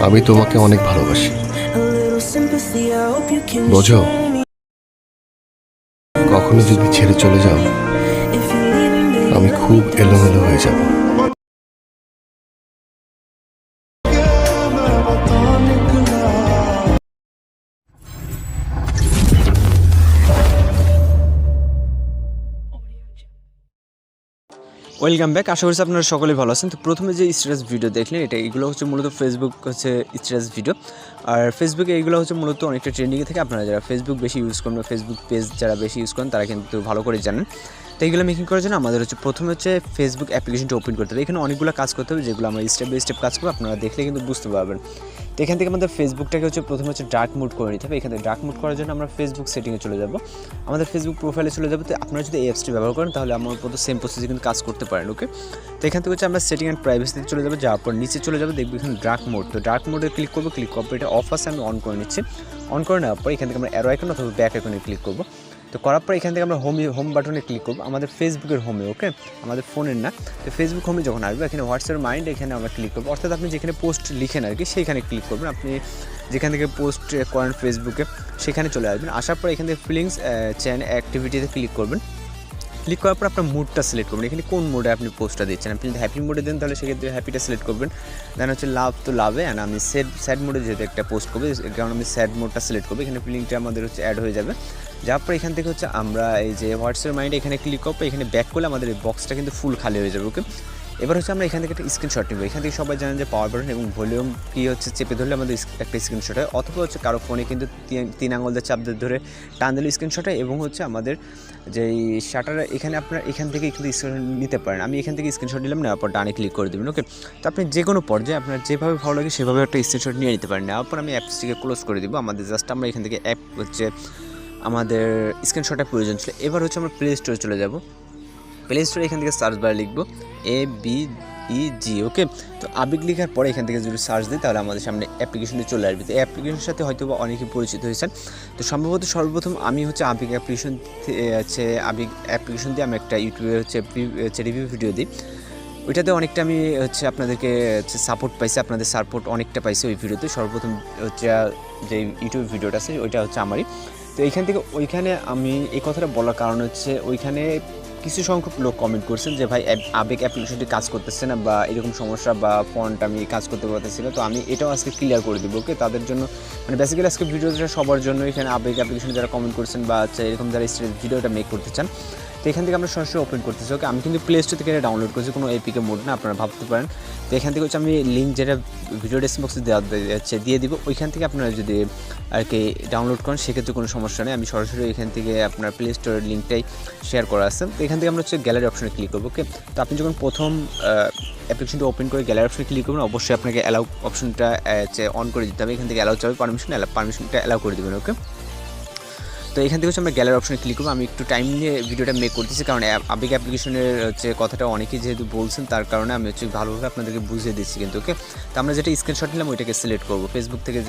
আমি তোমাকে অনেক ভালোবাসি, বোঝো? কখনো যদি ছেড়ে চলে যাও, আমি খুব এলোমেলো হয়ে যাব। Welcome back. আশা করছি আপনারা সকলেই ভালো আছেন। তো প্রথমে যে স্ট্যাটাস ভিডিও দেখলেন এগুলো হচ্ছে মূলত ফেসবুক হচ্ছে স্ট্যাটাস ভিডিও। আর ফেসবুকে এইগুলো হচ্ছে মূলত অনেকটা ট্রেন্ডিংয়ে থাকে। আপনারা যারা ফেসবুক বেশি ইউজ করেন বা ফেসবুক পেজ যারা বেশি ইউজ করেন তারা কিন্তু ভালো করে জানেন। তো এইগুলো মেকিং করার জন্য আমাদের হচ্ছে প্রথমে হচ্ছে ফেসবুক অ্যাপ্লিকেশনটা ওপেন করতে হবে। এখানে অনেকগুলো কাজ করতে হবে যেগুলো আমরা স্টেপ বাই স্টেপ কাজ করবো, আপনারা দেখলে কিন্তু বুঝতে পারবেন। তো এখান থেকে আমাদের ফেসবুকটাকে হচ্ছে প্রথমে হচ্ছে ডার্ক মোড করে নিতে হবে। এখানে ডার্ক মোড করার জন্য আমরা ফেসবুক সেটিংয়ে চলে যাব, আমাদের ফেসবুক প্রোফাইলে চলে যাবো। তো আপনারা যদি এই অ্যাপসটি ব্যবহার করেন তাহলে আমার মতো সেম প্রসেসে কিন্তু কাজ করতে পারেন। ওকে, তো এখান থেকে হচ্ছে আমরা সেটিং অ্যান্ড প্রাইভেসিতে চলে যাবো, যাওয়ার পর নিচে চলে যাবো, দেখবো এখানে ডার্ক মোড। তো ডার্ক মোডে ক্লিক করবো, ক্লিক করার পর এটা অফ আছে আমি অন করে নিচ্ছি। অন করে নেওয়ার পর এখান থেকে আমরা অ্যারো আইকন অথবা ব্যাক আইকনে ক্লিক করবো। তো করার পর এখান থেকে আমরা হোম বাটনে ক্লিক করবো, আমাদের ফেসবুকের হোমে। ওকে, আমাদের ফোনের না। তো ফেসবুক হোমে যখন আসবে এখানে হোয়াটসঅ্যাপ মাইন্ড এখানে আমরা ক্লিক করবো, অর্থাৎ আপনি যেখানে পোস্ট লিখেন আর কি সেইখানে ক্লিক করবেন। আপনি যেখান থেকে পোস্ট করেন ফেসবুকে সেখানে চলে আসবেন। আসার পর এখান থেকে ফিলিংস চ্যান অ্যাক্টিভিটিতে ক্লিক করবেন। ক্লিক করার পর আপনার মুডটা সিলেক্ট করবেন, এখানে কোন মোডে আপনি পোস্টটা দিচ্ছেন। আপনি যদি হ্যাপি মোডে দেন তাহলে সেক্ষেত্রে হ্যাপিটা সিলেক্ট করবেন। দেন হচ্ছে লাভ তো লাভে, অ্যান্ড আমি স্যাড মোডে যেহেতু একটা পোস্ট করবো কারণ আমি স্যাড মোডটা সিলেক্ট করবো। এখানে ফিলিংটা আমাদের হচ্ছে অ্যাড হয়ে যাবে। যার পর এখান থেকে হচ্ছে আমরা এই যে হোয়াটসঅ্যাপ মাইন্ডে এখানে ক্লিক করবো, এখানে ব্যাক করলে আমাদের এই বক্সটা কিন্তু ফুল খালি হয়ে যাবে। ওকে, এবার হচ্ছে আমরা এখান থেকে একটা স্ক্রিনশট নেব। এখান থেকে সবাই জানেন যে পাওয়ার বাটন এবং ভলিউম কি হচ্ছে চেপে ধরলে আমাদের একটা স্ক্রিনশট হয়, অথবা হচ্ছে কারো ফোনে কিন্তু 3 আঙুল দিয়ে চাপ ধরে টান দিলে স্ক্রিনশট হয়। এবং হচ্ছে আমাদের যেই শাটার এখানে আপনার এখান থেকে কিন্তু স্ক্রিনশট নিতে পারেন। আমি এখান থেকে স্ক্রিনশট নিলাম, নেওয়ার পর ডানে ক্লিক করে দেবেন। ওকে, তো আপনি যে কোনো পর্যায়ে আপনার যেভাবে ভালো লাগে সেভাবে একটা স্ক্রিনশট নিয়ে নিতে পারেন। নেওয়ার পর আমি অ্যাপসটিকে ক্লোজ করে দেবো। আমাদের জাস্ট আমরা এখান থেকে অ্যাপ হচ্ছে আমাদের স্ক্রিনশটের প্রয়োজন ছিল। এবার হচ্ছে আমরা প্লে স্টোরে চলে যাব। প্লে স্টোরে এখান থেকে সার্চ বারে লিখবো ABEG। ওকে, তো আবেগ লেখার পরে এখান থেকে যদি সার্চ দিই তাহলে আমাদের সামনে অ্যাপ্লিকেশনটি চলে আসবে। তো এই অ্যাপ্লিকেশনের সাথে হয়তো বা অনেকেই পরিচিত হয়েছেন। তো সম্ভবত সর্বপ্রথম আমি হচ্ছে আবেগ অ্যাপ্লিকেশন দিয়ে আমি একটা ইউটিউবে হচ্ছে রিভিউ ভিডিও দিই। ওইটাতে অনেকটা আমি হচ্ছে আপনাদেরকে হচ্ছে সাপোর্ট পাইছি, আপনাদের সাপোর্ট অনেকটা পাইছি ওই ভিডিওতে। সর্বপ্রথম হচ্ছে যে ইউটিউব ভিডিওটা আছে ওইটা হচ্ছে আমারই। তো এইখান থেকে ওইখানে আমি এই কথাটা বলার কারণ হচ্ছে ওইখানে কিছু সংখ্যক লোক কমেন্ট করছেন যে ভাই আবেগ অ্যাপ্লিকেশনটি কাজ করতেছে না বা এরকম সমস্যা বা ফন্ট আমি কাজ করতে পারতেছি না। তো আমি এটাও আজকে ক্লিয়ার করে দেবো। ওকে, তাদের জন্য মানে বেসিক্যালি আজকে ভিডিওটা সবার জন্য। এখানে আবেগ অ্যাপ্লিকেশনে যারা কমেন্ট করছেন বা হচ্ছে এরকম যারা ভিডিওটা মেক করতে চান, তো এখান থেকে আমরা সরাসরি ওপেন করতেছি। ওকে, আমি কিন্তু প্লে স্টোর থেকে এটা ডাউনলোড করেছি, কোনো এপিকে মোড না, আপনারা ভাবতে পারেন। তো এখান থেকে হচ্ছে আমি লিঙ্ক যেটা ভিডিও ডেসক্রিপশন বক্সে দিয়ে দিব, ওইখান থেকে আপনারা যদি আর কি ডাউনলোড করেন সেক্ষেত্রে কোনো সমস্যা নেই। আমি সরাসরি এখান থেকে আপনার প্লে স্টোরের লিঙ্কটাই শেয়ার করা আছে। তো এখান থেকে আমরা হচ্ছে গ্যালারি অপশনে ক্লিক করবো। ওকে, তো আপনি যখন প্রথম অ্যাপ্লিকেশনটা ওপেন করে গ্যালারি অপশনে ক্লিক করবেন, অবশ্যই আপনাকে অ্যালাউ অপশনটা অন করে দিতে হবে। এখান থেকে অ্যালাউ চাবে পারমিশনটা অ্যালাউ করে দেবেন। ওকে, তো এখান থেকে হচ্ছে আমরা গ্যালারি অপশনে ক্লিক করবো। আমি একটু টাইম নিয়ে ভিডিওটা মেক করতেছি কারণ আবেগ অ্যাপ্লিকেশনের হচ্ছে কথাটা অনেকেই যেহেতু বলছেন তার কারণে আমি হচ্ছে ভালোভাবে আপনাদেরকে বুঝিয়ে দিচ্ছি কিন্তু। ওকে, তো আমরা যেটা স্ক্রিনশট নিলাম ওইটাকে সিলেক্ট করবো, ফেসবুক থেকে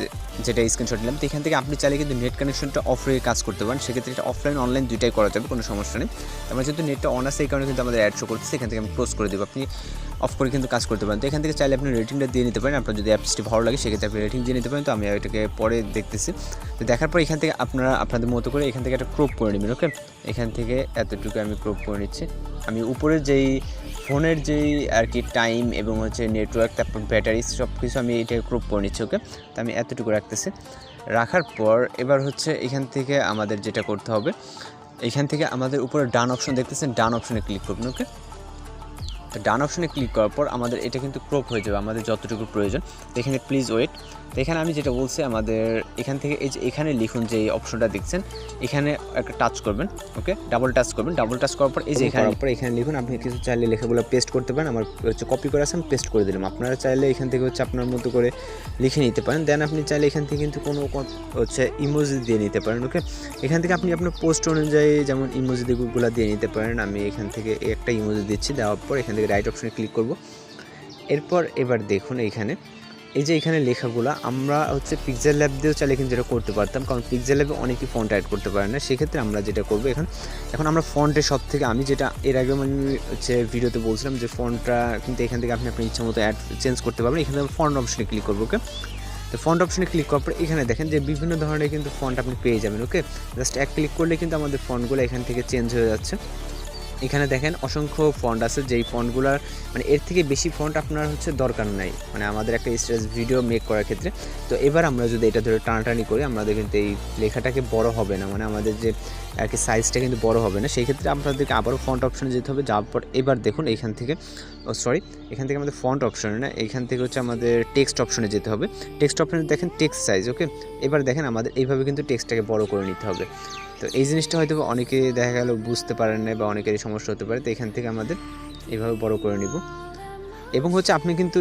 যেটা স্ক্রিনশট নিলাম। তো এখান থেকে আপনি চাইলে কিন্তু নেট কানেকশনটা অফ রেখে কাজ করতে পারেন, সেক্ষেত্রে এটা অফলাইন অনলাইন দুইটাই করা যাবে, কোনো সমস্যা নেই। আমরা যেহেতু নেটটা অন আছে এই কারণে কিন্তু আমাদের অ্যাড শো করতেছে, এখান থেকে আমি ক্লোজ করে দেবো, আপনি অফ করে কিন্তু কাজ করতে পারেন। তো এখান থেকে চাইলে আপনি রেটিংটা দিয়ে নিতে পারেন, আপনার যদি অ্যাপসটি ভালো লাগে সেক্ষেত্রে আপনি রেটিং দিয়ে নিতে পারেন। তো আমি এটাকে পরে দেখতেছি। তো দেখার পর এখান থেকে আপনারা আপনাদের মতো করে এখান থেকে একটা ক্রপ করে নেবেন। ওকে, এখান থেকে এতটুকু আমি ক্রপ করে নিচ্ছি। আমি উপরের যেই ফোনের যেই আর কি টাইম এবং হচ্ছে নেটওয়ার্ক তারপর ব্যাটারি সব কিছু আমি এটাকে ক্রপ করে নিচ্ছি। ওকে, তো আমি এতটুকু রাখতেছি। রাখার পর এবার হচ্ছে এখান থেকে আমাদের যেটা করতে হবে, এখান থেকে আমাদের উপরে ডান অপশন দেখতেছেন, ডান অপশনে ক্লিক করবেন। ওকে, তো ডান অপশনে ক্লিক করার পর আমাদের এটা কিন্তু ক্রপ হয়ে যাবে আমাদের যতটুকু প্রয়োজন। তো এখানে প্লিজ ওয়েট। তো এখানে আমি যেটা বলছি আমাদের এখান থেকে এই যে এখানে লিখুন যে এই অপশনটা দেখছেন এখানে একটা টাচ করবেন। ওকে, ডাবল টাচ করবেন। ডাবল টাচ করার পর এই যে এখানে লিখুন, আপনি কিছু চাইলে লেখাগুলো পেস্ট করতে পারেন। আমার হচ্ছে কপি করে আছে আমি পেস্ট করে দিলাম। আপনারা চাইলে এখান থেকে হচ্ছে আপনার মতো করে লিখে নিতে পারেন। দেন আপনি চাইলে এখান থেকে কিন্তু কোনো হচ্ছে ইমোজি দিয়ে নিতে পারেন। ওকে, এখান থেকে আপনি আপনার পোস্ট অনুযায়ী যেমন ইমোজি দিকগুলো দিয়ে নিতে পারেন। আমি এখান থেকে একটা ইমোজি দিচ্ছি, দেওয়ার পর এখান থেকে রাইট অপশনে ক্লিক করব। এরপর এবার দেখুন এইখানে এই যে এখানে লেখাগুলো আমরা হচ্ছে পিক্সেল ল্যাব দিয়েও চাইলে কিন্তু যেটা করতে পারতাম, কারণ পিক্সেল ল্যাবে অনেকেই ফন্ট অ্যাড করতে পারে না। সেক্ষেত্রে আমরা যেটা করবো এখন আমরা ফন্টের সব থেকে আমি যেটা এর আগে আমি হচ্ছে ভিডিওতে বলছিলাম যে ফন্টটা কিন্তু এখান থেকে আপনি আপনার ইচ্ছা মতো চেঞ্জ করতে পারবেন। এখানে ফন্ট অপশনে ক্লিক করবো। ওকে, তো ফন্ট অপশনে ক্লিক করার পর এখানে দেখেন যে বিভিন্ন ধরনের কিন্তু ফন্ট আপনি পেয়ে যাবেন। ওকে, জাস্ট এক ক্লিক করলে কিন্তু আমাদের ফন্টগুলো এখান থেকে চেঞ্জ হয়ে যাচ্ছে। এখানে দেখেন অসংখ্য ফন্ট আছে, যেই ফন্টগুলোর মানে এর থেকে বেশি ফন্ট আপনার হচ্ছে দরকার নাই মানে আমাদের একটা স্টেজ ভিডিও মেক করার ক্ষেত্রে। তো এবার আমরা যদি এটা ধরে টানাটানি করি আমাদের কিন্তু এই লেখাটাকে বড় হবে না, মানে আমাদের যে আর কি সাইজটা কিন্তু বড় হবে না। সেই ক্ষেত্রে আপনাদেরকে আবারও ফন্ট অপশনে যেতে হবে। যাওয়ার পর এবার দেখুন এখান থেকে এখান থেকে আমাদের ফন্ট অপশনে না, এখান থেকে হচ্ছে আমাদের টেক্সট অপশনে যেতে হবে। টেক্সট অপশনে দেখেন টেক্সট সাইজ। ওকে, এবার দেখেন আমাদের এইভাবে কিন্তু টেক্সটটাকে বড় করে নিতে হবে। তো এই জিনিসটা হয়তো অনেকে দেখা গেল বুঝতে পারেন না বা অনেকেরই সমস্যা হতে পারে। তো এখান থেকে আমাদের এইভাবে বড় করে নিব। এবং হচ্ছে আপনি কিন্তু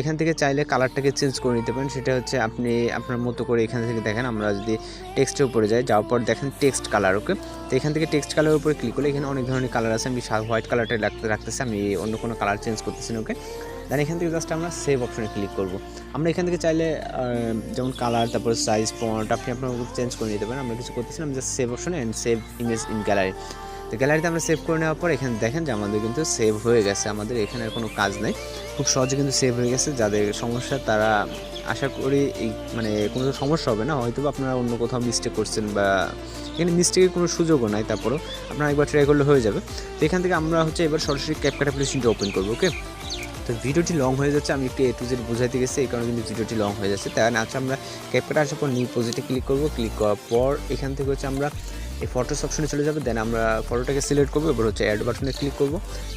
এখান থেকে চাইলে কালারটাকে চেঞ্জ করে নিতে পারেন, সেটা হচ্ছে আপনি আপনার মতো করে এখান থেকে দেখেন। আমরা যদি টেক্সটের উপরে যাই, যাওয়ার পর দেখেন টেক্সট কালার। ওকে, তো এখান থেকে টেক্সট কালারের উপরে ক্লিক করলে এখানে অনেক ধরনের কালার আছে। আমি হোয়াইট কালারটা রাখতেছি, আমি অন্য কোনো কালার চেঞ্জ করতেছি না। ওকে, দেন এখান থেকে জাস্ট আমরা সেভ অপশনে ক্লিক করব। আমরা এখান থেকে চাইলে যেমন কালার, তারপর সাইজ, ফন্ট আপনি আপনার চেঞ্জ করে নিতে পারেন। আমরা কিছু করতেছিলাম, জাস্ট সেভ অপশনে and save image in gallery. তো গ্যালারিতে আমরা সেভ করে নেওয়ার পর এখানে দেখেন যে আমাদের কিন্তু সেভ হয়ে গেছে। আমাদের এখানে আর কোনো কাজ নেই, খুব সহজে কিন্তু সেভ হয়ে গেছে। যাদের সমস্যা তারা আশা করি এই মানে কোনো সমস্যা হবে না, হয়তো আপনারা অন্য কোথাও মিস্টেক করছেন বা এখানে মিস্টেকের কোনো সুযোগও নাই, তারপরেও আপনারা একবার ট্রাই করলে হয়ে যাবে। তো এখান থেকে আমরা হচ্ছে এবার সরাসরি CapCut অ্যাপ্লিকেশনটা ওপেন করবো। ওকে, তো ভিডিওটি লং হয়ে যাচ্ছে, আমি একটু A to Z বোঝাইতে গেছি, এই কারণে কিন্তু ভিডিওটি লং হয়ে যাচ্ছে। তাই আচ্ছা আমরা CapCut আসার পর নিউ প্রজেক্টে ক্লিক করব। ক্লিক করার পর এখান থেকে হচ্ছে আমরা এই ফটোস অপশনে চলে যাবে। দেন আমরা ফটোটাকে সিলেক্ট করবো, এবার হচ্ছে অ্যাড বাটনে ক্লিক করব।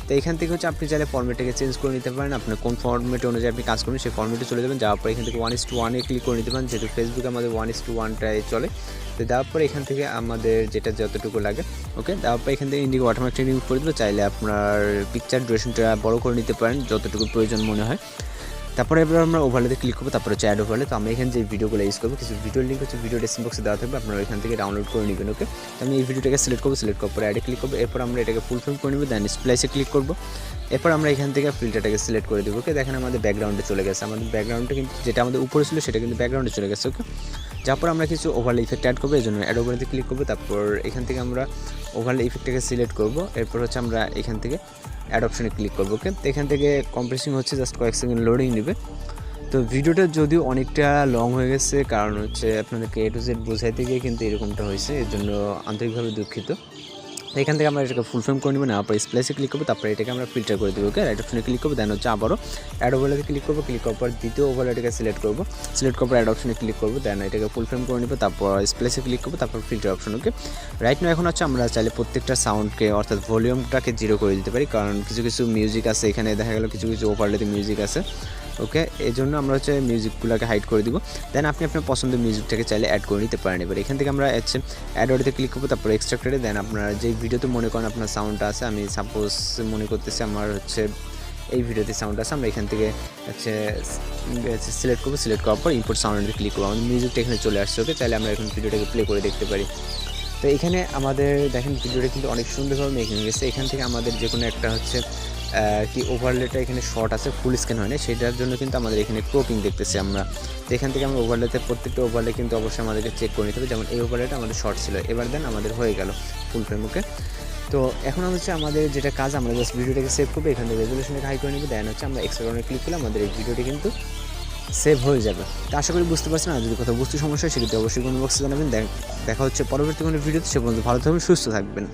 তো এখান থেকে হচ্ছে আপনি চাইলে ফরম্যাটটাকে চেঞ্জ করে নিতে পারেন, আপনার কোন ফরম্যাট অনুযায়ী আপনি কাজ করবেন সেই ফরম্যাটে চলে যাবেন। যাওয়ার পর এখান থেকে 1:1 ক্লিক করে নিতে পারেন, যেহেতু ফেসবুকে আমাদের 1:1টায় চলে। তো দেওয়ার পর এখান থেকে আমাদের যেটা যতটুকু লাগে, ওকে, দেওয়ার পর এখান থেকে ইন্ডিগো ওয়াটারমার্কটা রিমুভ করে দেবো। চাইলে আপনার পিকচার ডিউরেশনটা বড় করে নিতে পারেন যতটুকু প্রয়োজন মনে হয়। তারপরে এবার আমরা ওভারলেতে ক্লিক করবো, তারপরে হচ্ছে অ্যাড ওভারলে। তো আমরা এখানে যে ভিডিওগুলো ইউজ করবো, কিছু ভিডিও লিঙ্ক হচ্ছে ভিডিও ডেসক্রিপশন বক্সে দেওয়া থাকবে, আপনারা এখান থেকে ডাউনলোড করে নেবেন। ওকে, তো আমি এই ভিডিওটাকে সিলেক্ট করবো, সিলেক্ট করার পরে অ্যাডে ক্লিক করবো। এরপর আমরা এটাকে ফুল ফ্রেম করে নেবো, দেন স্প্লাইসে ক্লিক করবো। এরপর আমরা এখান থেকে ফিল্টারটাকে সিলেক্ট করে দেবো। ওকে, দেখেন আমাদের ব্যাকগ্রাউন্ডে চলে গেছে। আমাদের ব্যাকগ্রাউন্ডটা কিন্তু যেটা আমাদের উপরে ছিল সেটা কিন্তু ব্যাকগ্রাউন্ডে চলে গেছে। ওকে, যারপর আমরা কিছু ওভারলে ইফেক্ট অ্যাড করবো, এই জন্য অ্যাড ওভারলেতে ক্লিক করবো। তারপর এখান থেকে আমরা ওভারলে ইফেক্টটাকে সিলেক্ট করবো। এরপর হচ্ছে আমরা এখান থেকে অ্যাড অপশনে ক্লিক করবো। ওকে, তো এখান থেকে কম্প্রেসিং হচ্ছে, জাস্ট কয়েক সেকেন্ড লোডিং নেবে। তো ভিডিওটা যদিও অনেকটা লং হয়ে গেছে, কারণ হচ্ছে আপনাদেরকে A to Z বোঝাইতে গিয়ে কিন্তু এরকমটা হয়েছে, এর জন্য আন্তরিকভাবে দুঃখিত। এখান থেকে আমরা এটাকে ফুল ফ্রেম করে নেব, নেওয়ার পর স্প্লাইসে ক্লিক করবো। তারপরে এটাকে আমরা ফিল্টার করে দেবো। ওকে, রাইট অপশনে ক্লিক করবো। দেন হচ্ছে আবারও অ্যাড ওভারলেতে ক্লিক করবো। ক্লিক করার পর দ্বিতীয় ওভারলেটাকে সিলেক্ট করবো। সিলেক্ট করার পর অ্যাড অপশনে ক্লিক করবো। দেন এটাকে ফুল ফ্রেম করে নেবো। তারপর স্প্লাইসে ক্লিক করবো, তারপর ফিল্টার অপশন। ওকে, রাইট নাও এখন হচ্ছে আমরা চাইলে প্রত্যেকটা সাউন্ডকে অর্থাৎ ভলিউমটাকে 0 করে দিতে পারি, কারণ কিছু কিছু মিউজিক আছে এখানে, দেখা গেল কিছু কিছু ওভারলেতে মিউজিক আছে। ওকে, এই জন্য আমরা হচ্ছে মিউজিকগুলোকে হাইড করে দিব। দেন আপনি আপনার পছন্দের মিউজিকটাকে চাইলে অ্যাড করে নিতে পারেন। এবার এখান থেকে আমরা হচ্ছে অ্যাড অডিওতে ক্লিক করবো, তারপর এক্সট্রাক্টেডে। দেন আপনার যেই ভিডিওতে মনে করেন আপনার সাউন্ডটা আছে, আমি সাপোজ মনে করতেছি আমার হচ্ছে এই ভিডিওতে সাউন্ড আছে, আমরা এখান থেকে হচ্ছে সিলেক্ট করবো। সিলেক্ট করার পর ইম্পোর্ট সাউন্ডে ক্লিক করবো, আমাদের মিউজিকটা এখানে চলে আসছে। ওকে, চাইলে আমরা এখন ভিডিওটাকে প্লে করে দেখতে পারি। তো এখানে আমাদের দেখেন ভিডিওটা কিন্তু অনেক সুন্দরভাবে মেকিং গেছে। এখান থেকে আমাদের যে কোনো একটা হচ্ছে কি ওভারলেটা এখানে শর্ট আছে, ফুল স্ক্যান হয় না, সেটার জন্য কিন্তু আমাদের এখানে ক্রপিং দেখতেছি আমরা। তো এখান থেকে আমরা ওভারলেতে প্রত্যেকটা ওভারলে কিন্তু অবশ্যই আমাদেরকে চেক করে নিতে হবে, যেমন এই ওভারলেটা আমাদের শর্ট ছিল, এবার দেন আমাদের হয়ে গেল ফুল ফ্রেম। ওকে, তো এখন হচ্ছে আমাদের যেটা কাজ, আমরা জাস্ট ভিডিওটাকে সেভ করবো, এখান থেকে রেজুলেশনটাকে হাই করে নেবো। দেন হচ্ছে আমরা এক্সট্রা ক্লিক করলে আমাদের এই ভিডিওটি কিন্তু সেভ হয়ে যাবে। তো আশা করি বুঝতে পারছেন। আর যদি কোথাও বুঝতে সমস্যা হয় সেক্ষেত্রে অবশ্যই কমেন্ট বক্সে জানাবেন। দেখা হচ্ছে পরবর্তী কোনো ভিডিওতে। সে পর্যন্ত ভালো থাকবেন, সুস্থ থাকবেন।